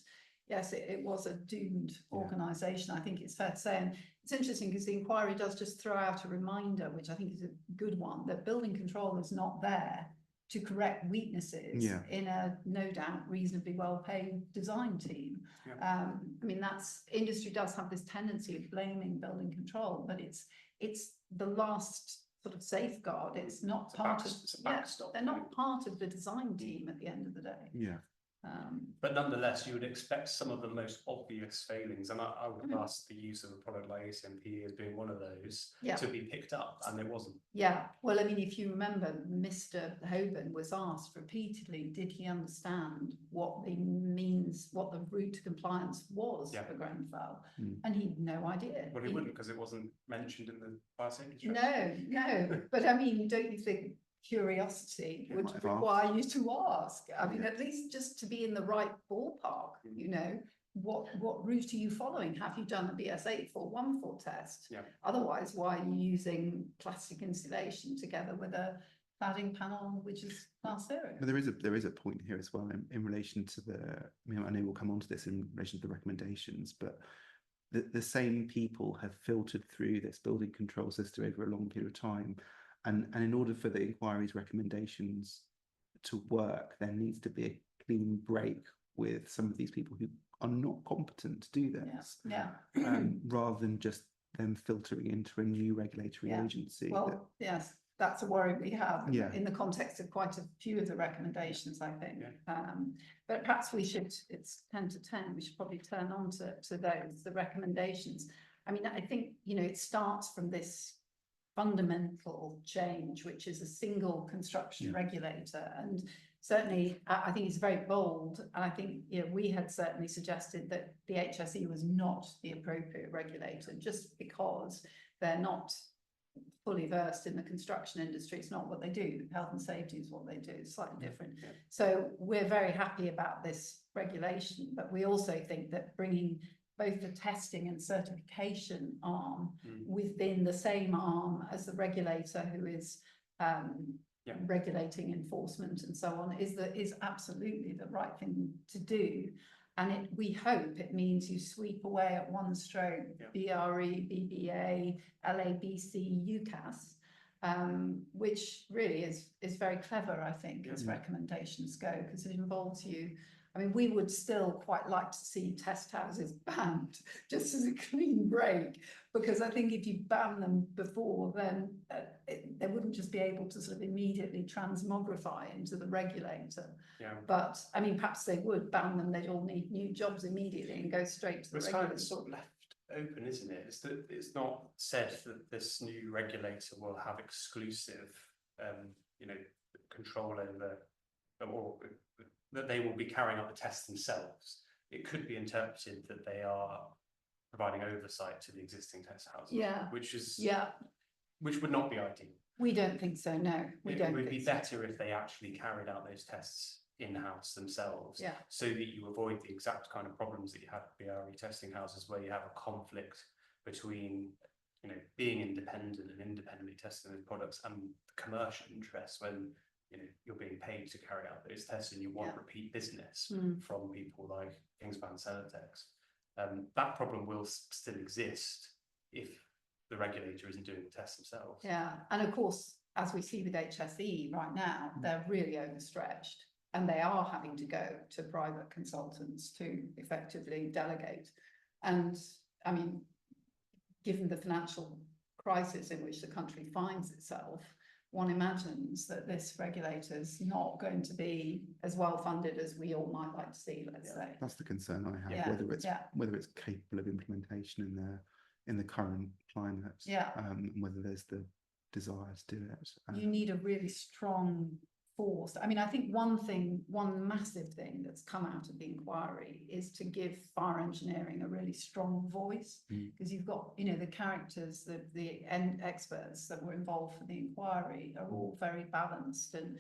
yes, it was a doomed Yeah. organisation, I think it's fair to say. And it's interesting because the inquiry does just throw out a reminder, which I think is a good one, that building control is not there to correct weaknesses Yeah. in a no doubt reasonably well-paid design team. Yeah. I mean, that's industry does have this tendency of blaming building control, but it's the last sort of safeguard. It's not part of, it's a backstop. they're not part of the design team at the end of the day. Yeah. But nonetheless, you would expect some of the most obvious failings, and I would class the use of a product like ACMP as being one of those, Yeah. to be picked up, and it wasn't. Yeah, well, I mean, if you remember, Mr. Hoban was asked repeatedly, did he understand what the route to compliance was Yeah. for Grenfell? Mm. And he had no idea. Well, he wouldn't, because it wasn't mentioned in the fire safety No, strategy. no, but I mean, don't you think curiosity He would might have require you to ask? I mean, Yeah. at least just to be in the right ballpark, you know, what route are you following? Have you done a BS 8414 test? Yeah. Otherwise, why are you using plastic insulation together with a cladding panel which is class zero? But there is a point here as well in relation to I know we'll come on to this in relation to the recommendations, but the same people have filtered through this building control system over a long period of time. And in order for the inquiry's recommendations to work, there needs to be a clean break with some of these people who are not competent to do this. Yeah. Rather than just them filtering into a new regulatory Yeah. agency. Well, yes, that's a worry we have Yeah. in the context of quite a few of the recommendations, I think. But perhaps it's 10 to 10, we should probably turn on to those, the recommendations. I mean, I think, you know, it starts from this fundamental change, which is a single construction regulator. And certainly, I think it's very bold. And I think, you know, we had certainly suggested that the HSE was not the appropriate regulator, just because they're not fully versed in the construction industry. It's not what they do. Health and safety is what they do. It's slightly different. Yeah. So we're very happy about this regulation, but we also think that bringing both the testing and certification arm within the same arm as the regulator who is regulating enforcement and so on is absolutely the right thing to do. And we hope it means you sweep away at one stroke BRE, BBA, LABC, UCAS, which really is very clever, I think, as recommendations go, because it involves you. I mean, we would still quite like to see test houses banned, just as a clean break, because I think if you ban them before, then they wouldn't just be able to sort of immediately transmogrify into the regulator. Yeah. But I mean, perhaps they would ban them, they'd all need new jobs immediately and go straight to the regulator. It's sort of left open, isn't it? It's not said that this new regulator will have exclusive, you know, control over, or that they will be carrying out the tests themselves. It could be interpreted that they are providing oversight to the existing test houses, which would not be ideal. We don't think so. No, we don't. It would be better if they actually carried out those tests in-house themselves, so that you avoid the exact kind of problems that you had with BRE testing houses, where you have a conflict between, you know, being independent and independently testing those products and the commercial interests, when, you know, you're being paid to carry out those tests and you want repeat business from people like Kingspan Celotex. That problem will still exist if the regulator isn't doing the tests themselves. Yeah, and of course, as we see with HSE right now, they're really overstretched, and they are having to go to private consultants to effectively delegate. And I mean, given the financial crisis in which the country finds itself, one imagines that this regulator's not going to be as well funded as we all might like to see, let's say. That's the concern I have, whether it's capable of implementation in the current climate, and whether there's the desire to do it. You need a really strong forced. I mean, I think one massive thing that's come out of the inquiry is to give fire engineering a really strong voice, because you've got, you know, the characters, the end experts that were involved for the inquiry are all very balanced and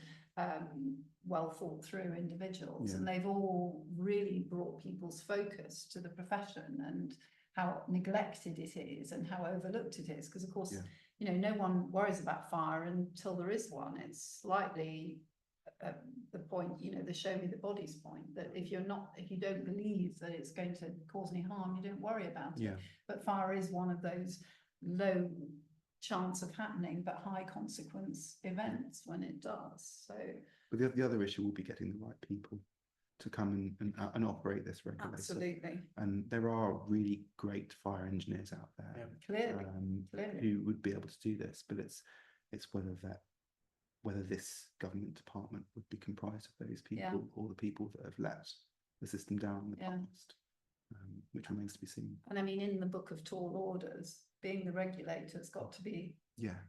well thought through individuals, and they've all really brought people's focus to the profession and how neglected it is and how overlooked it is, because of course you know, no one worries about fire until there is one. It's slightly the point, you know, the show me the bodies point, that if you don't believe that it's going to cause any harm, you don't worry about it. But fire is one of those low chance of happening but high consequence events when it does. So but the other issue will be getting the right people to come and operate this regulator. Absolutely. And there are really great fire engineers out there, clearly, who would be able to do this, but it's whether this government department would be comprised of those people or the people that have let the system down in the past, which remains to be seen. And I mean, in the book of tall orders, being the regulator's got to be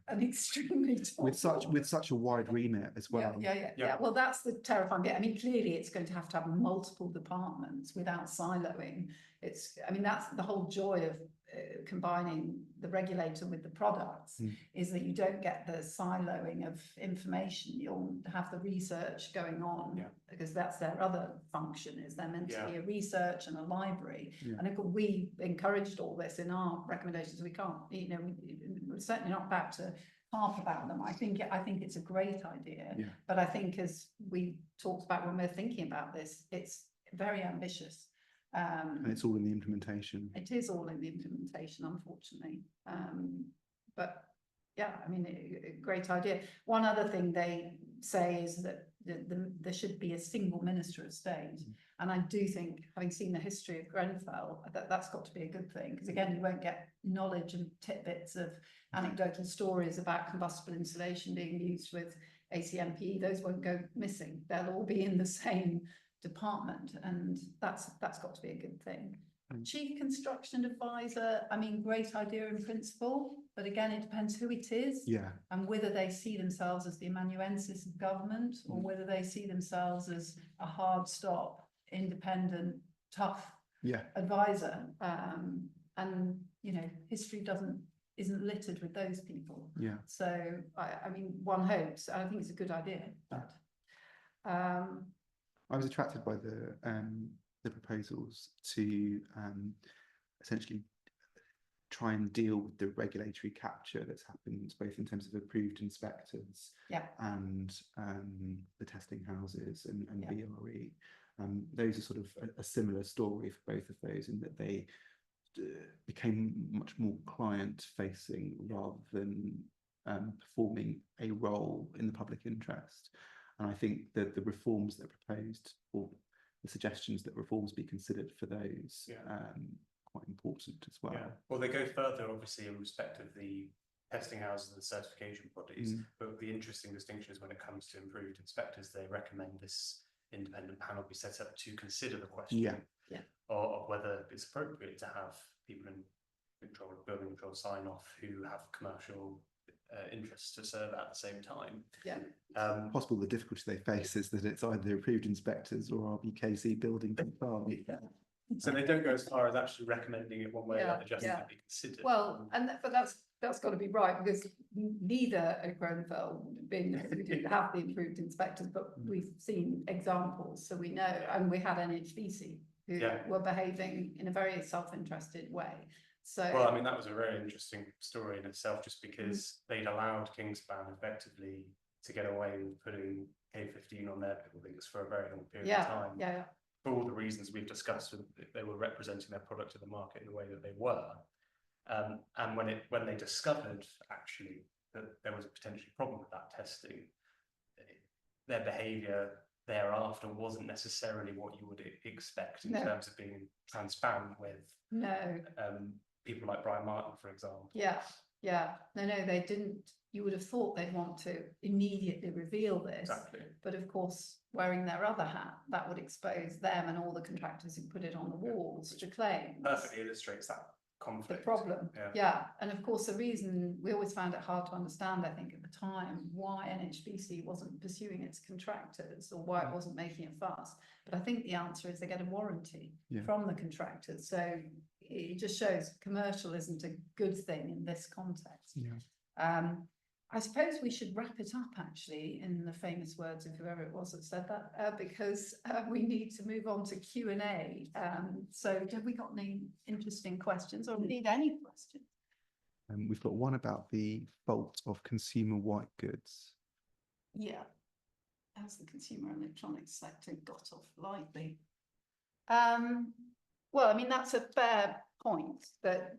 an extremely tall with such a wide remit as well. Yeah. Well, that's the terrifying bit. I mean, clearly it's going to have multiple departments without siloing. I mean, that's the whole joy of combining the regulator with the products, is that you don't get the siloing of information. You'll have the research going on, because that's their other function, is they're meant to be a research and a library. And of course, we encouraged all this in our recommendations. We can't, you know, we're certainly not about to harp about them. I think it's a great idea, but I think, as we talked about when we're thinking about this, it's very ambitious. And it's all in the implementation. It is all in the implementation, unfortunately. But yeah, I mean, a great idea. One other thing they say is that there should be a single Minister of State. And I do think, having seen the history of Grenfell, that's got to be a good thing, because again, you won't get knowledge and tidbits of anecdotal stories about combustible insulation being used with ACMP. Those won't go missing. They'll all be in the same department, and that's got to be a good thing. Chief Construction Advisor, I mean, great idea in principle, but again, it depends who it is, and whether they see themselves as the amanuensis of government, or whether they see themselves as a hard stop, independent, tough advisor. And you know, history isn't littered with those people. So I mean, one hopes. I think it's a good idea, but I was attracted by the proposals to essentially try and deal with the regulatory capture that's happened, both in terms of approved inspectors and the testing houses and BRE. Those are sort of a similar story for both of those, in that they became much more client-facing rather than performing a role in the public interest. And I think that the reforms that are proposed, or the suggestions that reforms be considered for those, quite important as well. Well, they go further, obviously, in respect of the testing houses and certification bodies. But the interesting distinction is, when it comes to improved inspectors, they recommend this independent panel be set up to consider the question of whether it's appropriate to have people in control of building control sign off who have commercial interests to serve at the same time. Possible the difficulty they face is that it's either approved inspectors or RBKC building control. So they don't go as far as actually recommending it one way or another, just to be considered. Well, but that's got to be right, because neither at Grenfell, being that we didn't have the improved inspectors, but we've seen examples, so we know, and we had NHBC who were behaving in a very self-interested way. So, well, I mean, that was a very interesting story in itself, just because they'd allowed Kingspan effectively to get away with putting K15 on their buildings for a very long period of time. For all the reasons we've discussed, they were representing their product to the market in the way that they were. And when they discovered actually that there was a potential problem with that testing, their behaviour thereafter wasn't necessarily what you would expect in terms of being transparent with people like Brian Martin, for example. No, they didn't. You would have thought they'd want to immediately reveal this, but of course, wearing their other hat, that would expose them and all the contractors who put it on the walls to claim. Perfectly illustrates that conflict. problem. Yeah. Yeah, and of course, the reason we always found it hard to understand, I think, at the time, why NHBC wasn't pursuing its contractors or why it wasn't making it fast. But I think the answer is they get a warranty from the contractors. So it just shows commercial isn't a good thing in this context. Yeah. I suppose we should wrap it up, actually, in the famous words of whoever it was that said that, because we need to move on to Q&A. So have we got any interesting questions, or indeed any questions? We've got one about the fault of consumer white goods. Yeah. Has the consumer electronics sector got off lightly? Well, I mean, that's a fair point, that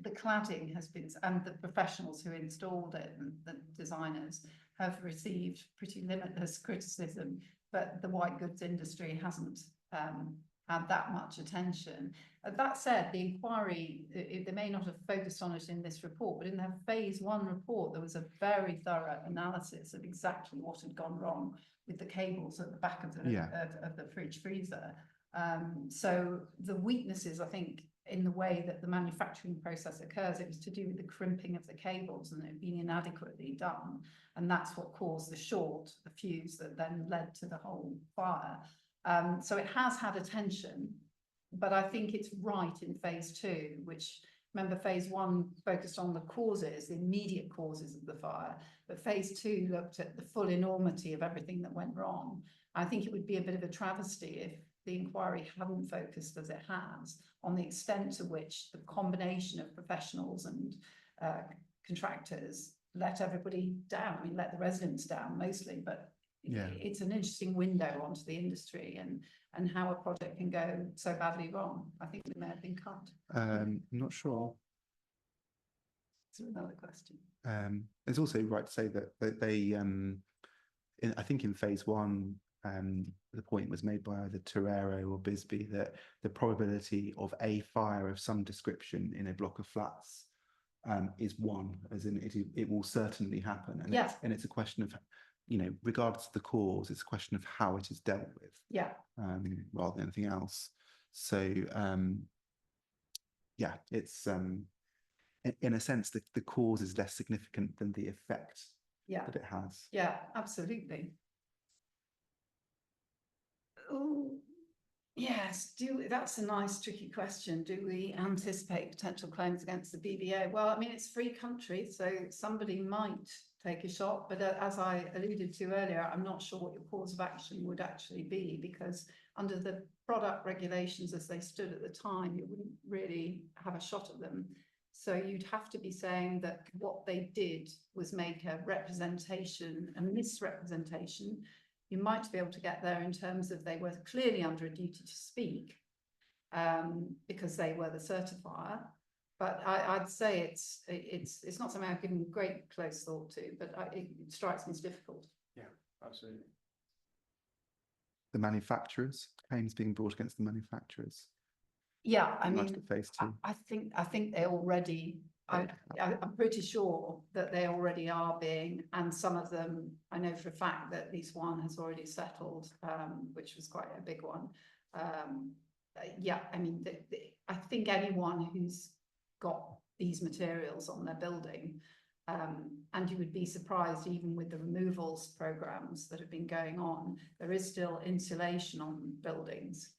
the cladding has been, and the professionals who installed it and the designers have received pretty limitless criticism, but the white goods industry hasn't had that much attention. That said, the inquiry, they may not have focused on it in this report, but in their phase 1 report, there was a very thorough analysis of exactly what had gone wrong with the cables at the back of the fridge freezer. So the weaknesses, I think, in the way that the manufacturing process occurs, it was to do with the crimping of the cables and it being inadequately done. And that's what caused the short, the fuse that then led to the whole fire. So it has had attention, but I think it's right in phase 2, which, remember, phase 1 focused on the causes, the immediate causes of the fire, but phase 2 looked at the full enormity of everything that went wrong. I think it would be a bit of a travesty if the inquiry hadn't focused, as it has, on the extent to which the combination of professionals and contractors let everybody down. I mean, let the residents down mostly, but it's an interesting window onto the industry and how a project can go so badly wrong. I think we may have been cut. I'm not sure. Is there another question? It's also right to say that they, I think in phase 1, the point was made by either Torero or Bisbee that the probability of a fire of some description in a block of flats is 1, as in it will certainly happen. And it's a question of, regardless of the cause, it's a question of how it is dealt with. Rather than anything else. So it's in a sense the cause is less significant than the effect that it has. Yeah, absolutely. Oh, yes. That's a nice tricky question. Do we anticipate potential claims against the BBA? Well, I mean, it's a free country, so somebody might take a shot, but as I alluded to earlier, I'm not sure what your cause of action would actually be, because under the product regulations as they stood at the time, you wouldn't really have a shot at them. So you'd have to be saying that what they did was make a representation, a misrepresentation. You might be able to get there in terms of they were clearly under a duty to speak because they were the certifier. But I'd say it's not something I've given great close thought to, but it strikes me as difficult. Yeah, absolutely. The manufacturers, claims being brought against the manufacturers. Yeah, I mean, phase 2. I think they already. I'm pretty sure that they already are being, and some of them, I know for a fact that at least one has already settled, which was quite a big one. Yeah, I mean, I think anyone who's got these materials on their building, and you would be surprised, even with the removals programs that have been going on, there is still insulation on buildings.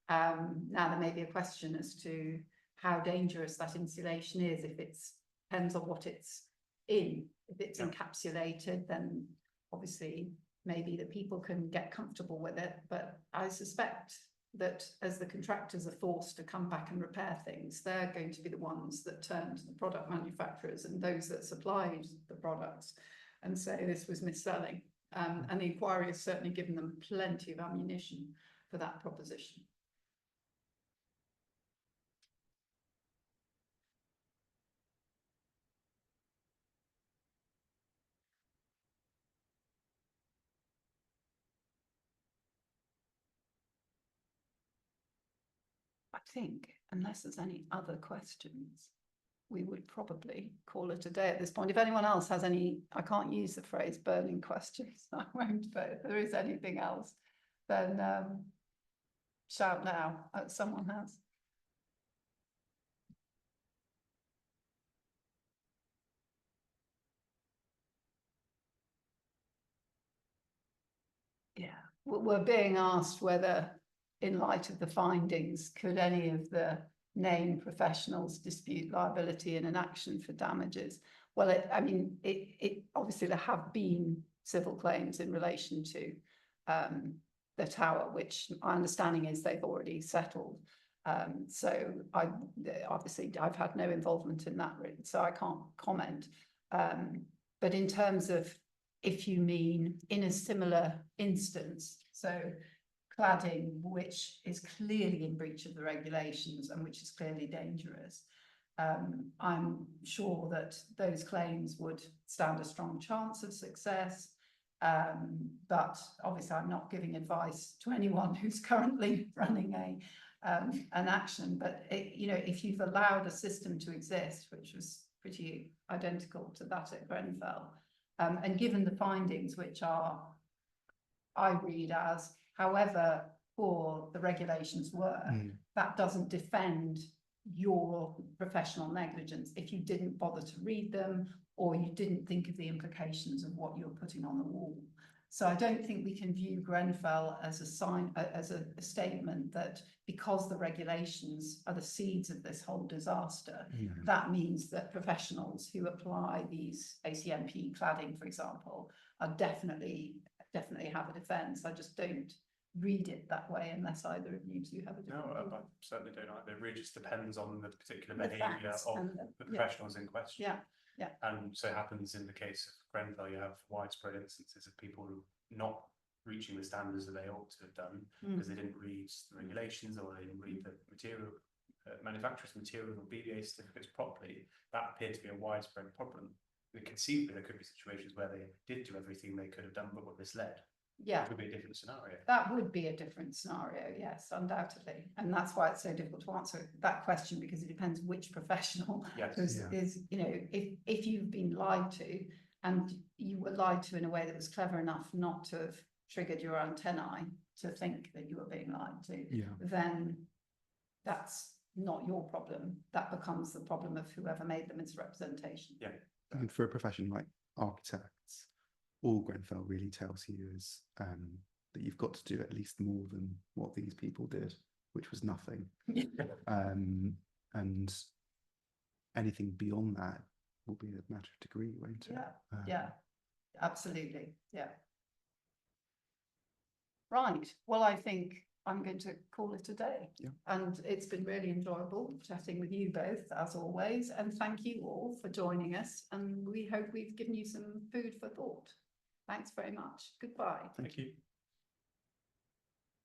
Now there may be a question as to how dangerous that insulation is. If it's depends on what it's in. If it's encapsulated, then obviously maybe the people can get comfortable with it. But I suspect that as the contractors are forced to come back and repair things, they're going to be the ones that turn to the product manufacturers and those that supplied the products and say this was mis-selling. And the inquiry has certainly given them plenty of ammunition for that proposition. I think, unless there's any other questions, we would probably call it a day at this point. If anyone else has any, I can't use the phrase burning questions, I won't, but if there is anything else, then shout now. Someone has. Yeah, we're being asked whether, in light of the findings, could any of the named professionals dispute liability in an action for damages? Well, it obviously there have been civil claims in relation to the tower, which my understanding is they've already settled. So I've had no involvement in that, really, so I can't comment. But in terms of, if you mean in a similar instance, so cladding which is clearly in breach of the regulations and which is clearly dangerous, I'm sure that those claims would stand a strong chance of success. But obviously I'm not giving advice to anyone who's currently running an action, but if you've allowed a system to exist which was pretty identical to that at Grenfell, and given the findings, which I read as, however poor the regulations were, that doesn't defend your professional negligence if you didn't bother to read them or you didn't think of the implications of what you're putting on the wall. So I don't think we can view Grenfell as a sign, as a statement that because the regulations are the seeds of this whole disaster, that means that professionals who apply these ACMP cladding, for example, are definitely have a defence. I just don't read it that way unless either of you two have a different view. I certainly don't either. It really just depends on the particular The behaviour facts of and the professionals in question. Yeah. And so it happens in the case of Grenfell, you have widespread instances of people who not reaching the standards that they ought to have done because they didn't read the regulations or they didn't read the material, manufacturer's material or BBA certificates properly. That appeared to be a widespread problem. Conceivably, there could be situations where they did do everything they could have done but were misled. Yeah, it would be a different scenario. That would be a different scenario, yes, undoubtedly, and that's why it's so difficult to answer that question, because it depends which professional. Yes. Is if you've been lied to and you were lied to in a way that was clever enough not to have triggered your antennae to think that you were being lied to, then that's not your problem. That becomes the problem of whoever made the misrepresentation. Yeah. And for a profession like architects, all Grenfell really tells you is that you've got to do at least more than what these people did, which was nothing. And anything beyond that will be a matter of degree, won't it? Yeah, absolutely. Yeah. Right. Well, I think I'm going to call it a day. Yeah. And it's been really enjoyable chatting with you both, as always. And thank you all for joining us. And we hope we've given you some food for thought. Thanks very much. Goodbye. Thank you.